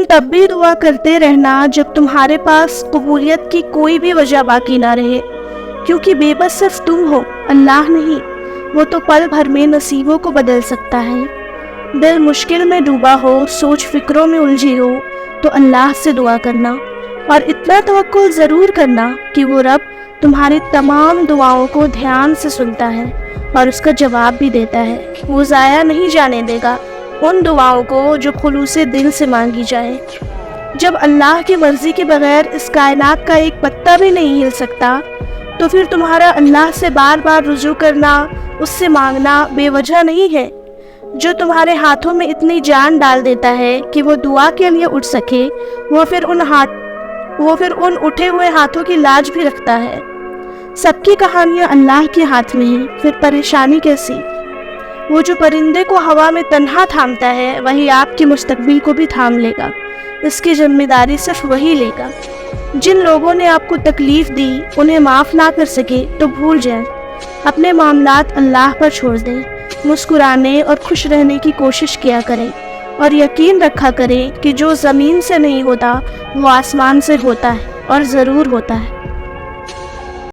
लेकिन तब भी दुआ करते रहना जब तुम्हारे पास कबूलियत की कोई भी वजह बाकी ना रहे, क्योंकि बेबस सिर्फ तुम हो, अल्लाह नहीं। वो तो पल भर में नसीबों को बदल सकता है। दिल मुश्किल में डूबा हो, सोच फिक्रों में उलझी हो, तो अल्लाह से दुआ करना और इतना तवक्कुल ज़रूर करना कि वो रब तुम्हारी तमाम दुआओं को ध्यान से सुनता है और उसका जवाब भी देता है। वो ज़ाया नहीं जाने देगा उन दुआओं को जो खुलूसे दिल से मांगी जाए। जब अल्लाह की मर्ज़ी के बगैर इस कायनात का एक पत्ता भी नहीं हिल सकता, तो फिर तुम्हारा अल्लाह से बार बार रुजू करना, उससे मांगना बेवजह नहीं है। जो तुम्हारे हाथों में इतनी जान डाल देता है कि वो दुआ के लिए उठ सके, वो फिर उन उठे हुए हाथों की लाज भी रखता है। सबकी कहानियाँ अल्लाह के हाथ में है, फिर परेशानी कैसी। वो जो परिंदे को हवा में तन्हा थामता है, वही आपके मुस्तकबिल को भी थाम लेगा। इसकी जिम्मेदारी सिर्फ वही लेगा। जिन लोगों ने आपको तकलीफ दी, उन्हें माफ़ ना कर सके तो भूल जाएं। अपने मामलात अल्लाह पर छोड़ दें। मुस्कुराने और खुश रहने की कोशिश किया करें और यकीन रखा करें कि जो ज़मीन से नहीं होता वो आसमान से होता है, और ज़रूर होता है।